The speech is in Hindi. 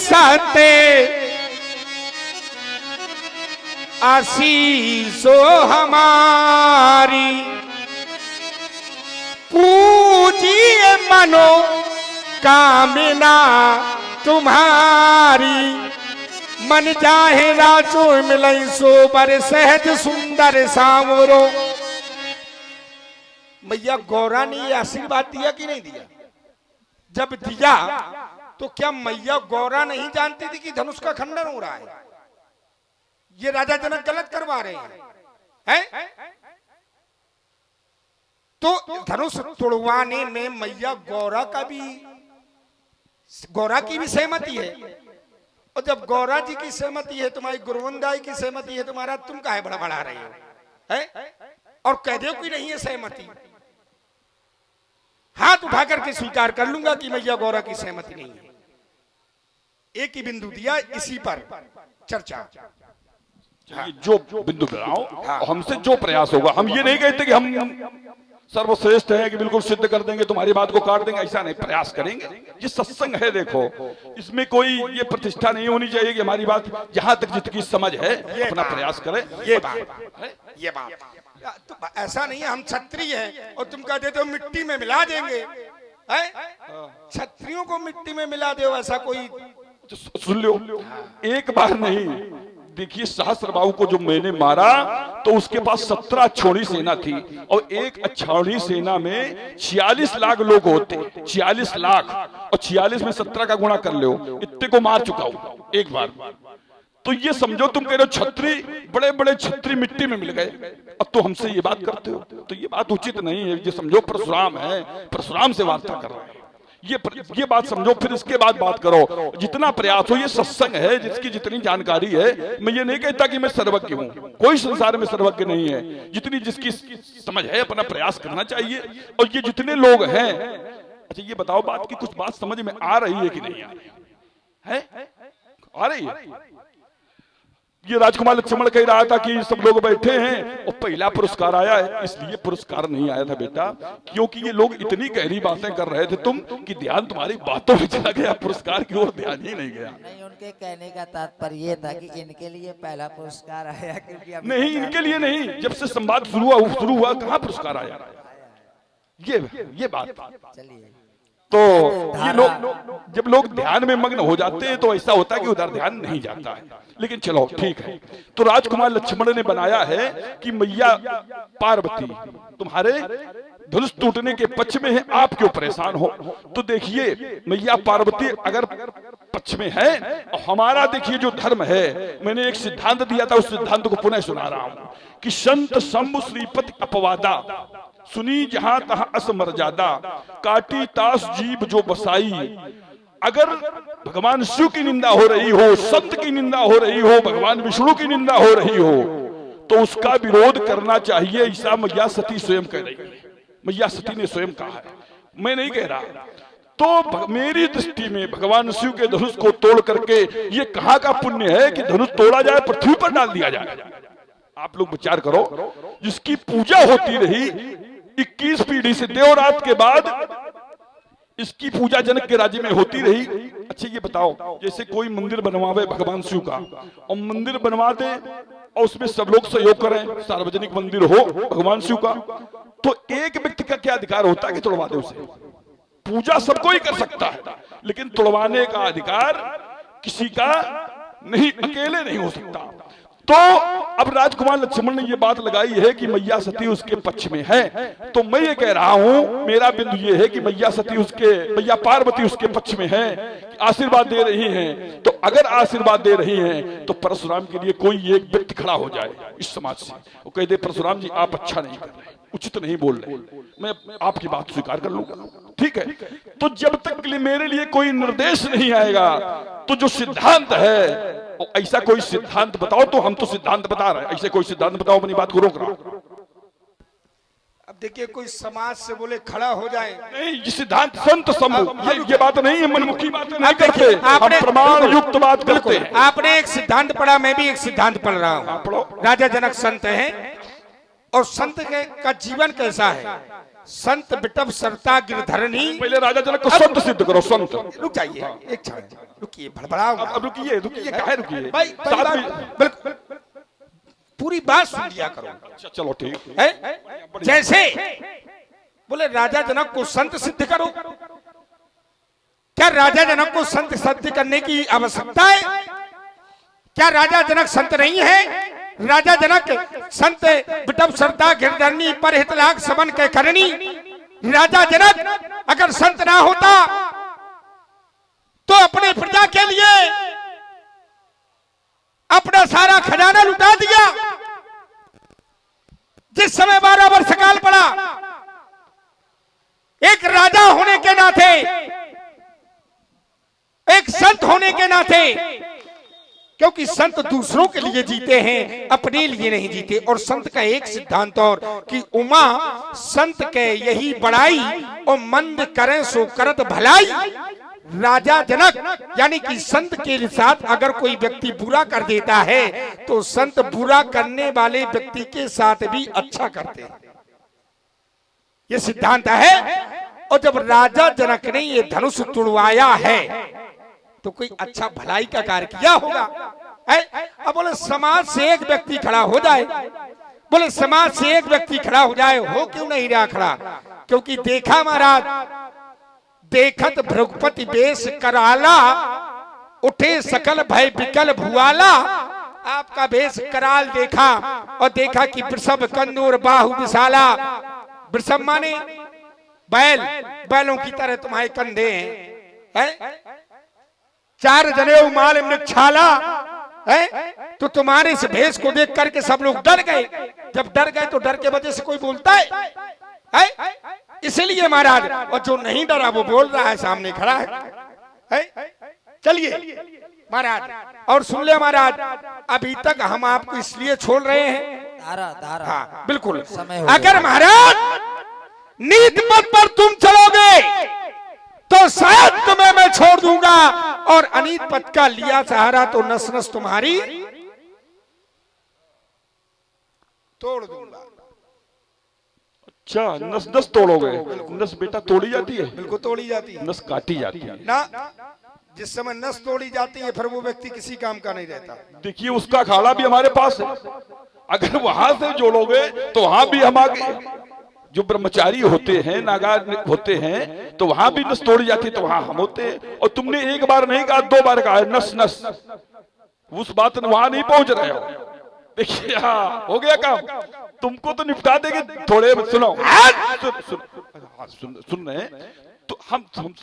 सहते आशीषो हमारी, पूजिए मनो कामना तुम्हारी, मन चाहे राजो मिलई सो बर सहज सुंदर सांवरो। मैया गौरा ने ये आशीर्वाद दिया कि नहीं दिया? जब दिया तो क्या मैया गौरा नहीं जानती थी कि धनुष का खंडन हो रहा है? ये राजा जनक गलत करवा रहे हैं? तो धनुष तोड़वाने में मैया गौरा की भी सहमति है। और जब गौरा जी की सहमति है, तुम्हारी गुरुवंदाई की सहमति है, तुम्हारा तुम काहे बड़ा रहे हो? है? और कह दो कि नहीं है सहमति, हाथ उठा करके स्वीकार कर लूंगा कि मैया गौरा की सहमति नहीं है। एक ही बिंदु दिया, इसी पर चर्चा। जो बिंदु पे आओ, हमसे जो प्रयास होगा, हम ये नहीं कहते कि हम सर्वश्रेष्ठ हैं कि बिल्कुल सिद्ध कर देंगे, तुम्हारी बात को काट देंगे, ऐसा नहीं, प्रयास करेंगे। ये सत्संग है, देखो इसमें कोई ये प्रतिष्ठा नहीं होनी चाहिए कि हमारी बात जहां तक जितनी समझ है अपना प्रयास करें। ये बात तो ऐसा नहीं है हम क्षत्रिय हैं और तुम कह देते हो मिट्टी में मिला देंगे। क्षत्रियों को मिट्टी में मिला दो, ऐसा कोई? सुन लो, एक बार नहीं, देखिए सहस्त्रबाहु को जो मैंने मारा तो उसके पास 17 अक्षौणी सेना थी और एक अक्षौणी सेना में 46 लाख लोग होते, 46 लाख, और 46 में 17 का गुणा कर लो, इतने को मार चुका हूं एक बार। तो ये समझो तुम कह रहे हो छत्री, बड़े बड़े छत्री मिट्टी में मिल गए, अब तो हमसे ये बात करते हो, तो ये बात उचित नहीं है। ये समझो परशुराम है, परशुराम से वार्ता कर रहे हैं, ये बात समझो, फिर इसके बाद बात करो। जितना प्रयास हो, ये सत्संग है, जिसकी जितनी जानकारी है। मैं ये नहीं कहता कि मैं सर्वज्ञ हूँ, कोई संसार में सर्वज्ञ नहीं है, जितनी जिसकी समझ है अपना प्रयास करना चाहिए। और ये जितने लोग हैं, अच्छा ये बताओ बात की कुछ बात समझ में आ रही है कि नहीं आ रही है? आ रही है? ये राजकुमार लक्ष्मण कह रहा था कि सब लोग बैठे हैं और पहला पुरस्कार आया है, इसलिए पुरस्कार नहीं आया था बेटा, क्योंकि ये लोग इतनी गहरी बातें कर रहे थे तुम कि ध्यान तुम्हारी बातों में चला गया, पुरस्कार की ओर ध्यान ही नहीं गया। नहीं, उनके कहने का तात्पर्य ये था कि इनके लिए पहला पुरस्कार आया, क्योंकि नहीं, इनके लिए नहीं, जब से संवाद शुरू हुआ कहाँ पुरस्कार आया? ये बात। चलिए, तो ये लोग जब लोग ध्यान में मग्न हो जाते हैं तो ऐसा होता है कि उधर ध्यान नहीं जाता है। लेकिन चलो ठीक है, तो राजकुमार लक्ष्मण ने बनाया है कि मैया पार्वती तुम्हारे धनुष टूटने के पक्ष में है, आप क्यों परेशान हो? तो देखिए मैया पार्वती अगर पक्ष में है, और हमारा देखिए जो धर्म है, मैंने एक सिद्धांत दिया था, उस सिद्धांत को पुनः सुना रहा हूं कि संत शंभु श्रीपति अपवादा, सुनी जहां तहां असमर्यादा, काटी तास जीव जो बसाई। अगर भगवान शिव की निंदा हो रही हो, संत की निंदा हो रही हो, भगवान विष्णु की निंदा हो रही हो, तो उसका विरोध करना चाहिए, ऐसा मैया सती स्वयं कह रही है। मैया सती ने स्वयं कहा है, मैं नहीं कह रहा। तो मेरी दृष्टि में भगवान शिव के धनुष को तोड़ करके ये कहाँ का पुण्य है कि धनुष तोड़ा जाए, पृथ्वी पर डाल दिया जाए? आप लोग विचार करो, जिसकी पूजा होती रही 21 पीढ़ी से, देवरात के बाद इसकी पूजा जनक के राज्य में होती रही। अच्छा ये बताओ, जैसे कोई मंदिर बनवावे भगवान शिव का, और मंदिर बनवा दे और उसमें सब लोग सहयोग करें, सार्वजनिक मंदिर हो भगवान शिव का, तो एक व्यक्ति का क्या अधिकार होता है कि तोड़वा दे उसे? पूजा सबको ही कर सकता है, लेकिन तोड़वाने का अधिकार किसी का नहीं, अकेले नहीं हो सकता। तो अब राजकुमार लक्ष्मण ने ये बात लगाई है कि मैया सती उसके पक्ष में है, तो मैं ये कह रहा हूं, मेरा बिंदु ये है कि मैया पार्वती उसके पक्ष में है, आशीर्वाद दे रही हैं। तो अगर आशीर्वाद दे रही हैं तो परशुराम के लिए कोई एक व्यक्ति खड़ा हो जाए इस समाज से, वो कह दे परशुराम जी आप अच्छा नहीं कर रहे, उचित नहीं बोल रहे, मैं आपकी बात स्वीकार कर लूंगा, ठीक है। तो जब तक मेरे लिए कोई निर्देश नहीं आएगा, तो जो सिद्धांत है, ऐसा कोई सिद्धांत बताओ, तो हम तो सिद्धांत बता रहे हैं, ऐसे कोई सिद्धांत बताओ, अपनी बात को रोक रहा हूं। अब देखिए कोई समाज से बोले खड़ा हो जाए, नहीं, ये सिद्धांत संत समूह, ये बात नहीं है, मनमुखी बात नहीं करते, हम प्रमाण युक्त बात करते हैं। आपने एक सिद्धांत पढ़ा, मैं भी एक सिद्धांत पढ़ रहा हूँ। राजा जनक संत है, और संत का जीवन कैसा है, संत बिटप सरता गिरधरणी। पहले राजा जनक को संत सिद्ध करो, संत। रुक जाइए एक क्षण, रुकिए, भड़बड़ाओ अब रुकिए रुकिए, काहे रुकिए भाई, साथ में। बिल्कुल पूरी बात सुन लिया करो। अच्छा चलो ठीक है। जैसे बोले राजा जनक को संत सिद्ध करो, क्या राजा जनक को संत सिद्ध करने की आवश्यकता है? क्या राजा जनक संत नहीं है? राजा जनक संत बिटप सरता गिरधरणी परहित लाग समन के करनी। राजा जनक अगर संत ना होता तो अपने प्रजा के लिए अपना सारा खजाना लुटा दिया। जिस समय 12 वर्ष काल पड़ा, एक राजा होने के नाते, एक संत होने के नाते, क्योंकि संत दूसरों के लिए जीते हैं, अपने लिए नहीं जीते। और संत का एक सिद्धांत और कि उमा संत के यही बड़ाई और मंद करें सो करत भलाई। राजा जनक यानी कि संत के साथ अगर कोई व्यक्ति बुरा कर देता है तो संत बुरा करने वाले व्यक्ति के साथ भी अच्छा करते हैं, ये सिद्धांत है। और जब राजा जनक ने ये धनुष तुड़वाया है तो कोई अच्छा भलाई का कार्य किया होगा। अब बोले समाज से एक व्यक्ति खड़ा हो जाए, बोले समाज से एक व्यक्ति खड़ा हो जाए, हो क्यों नहीं रहा खड़ा? क्योंकि देखा महाराज, देखत भृगुपति वेश कराला, उठे सकल भय विकल भुआला। आपका वेश कराल देखा और देखा कि वृषभ कन्नूर बाहु विशाला। वृषभ माने बैल, बैलों की तरह तुम्हारे कंधे हैं, चार जने माल छाला है। तो तुम्हारे इस भेष को देख करके सब लोग डर गए। जब डर गए तो डर के वजह से कोई बोलता है? इसलिए महाराज, और जो नहीं डरा वो बोल रहा है, सामने खड़ा है। चलिए महाराज, और सुन ले महाराज, अभी तक हम आपको इसलिए छोड़ रहे हैं, हाँ बिल्कुल, अगर महाराज नीत पथ पर तुम चलोगे तो शायद तुम्हें मैं छोड़ दूंगा, और अनीत पथ का लिया सहारा तो नस नस तुम्हारी तोड़ दूंगा। अच्छा, नस नस तोड़ोगे? नस बेटा तोड़ी जाती है? बिल्कुल तोड़ी जाती है, नस काटी जाती है ना। जिस समय नस तोड़ी जाती है फिर वो व्यक्ति किसी काम का नहीं रहता। देखिए उसका अखाड़ा भी हमारे पास है, अगर वहां से जोड़ोगे तो वहां भी हम आगे। जो ब्रह्मचारी होते हैं, नागार होते हैं, तो वहां भी नस तोड़ी जाती है, तो वहां हम होते हैं। और तुमने एक बार नहीं कहा, 2 बार कहा नस नस, उस बात वहां नहीं पहुंच रहे हो। देखिए हाँ, हो गया काम, तुमको तो निपटा देंगे। थोड़े सुनो, सुन रहे हैं तो हम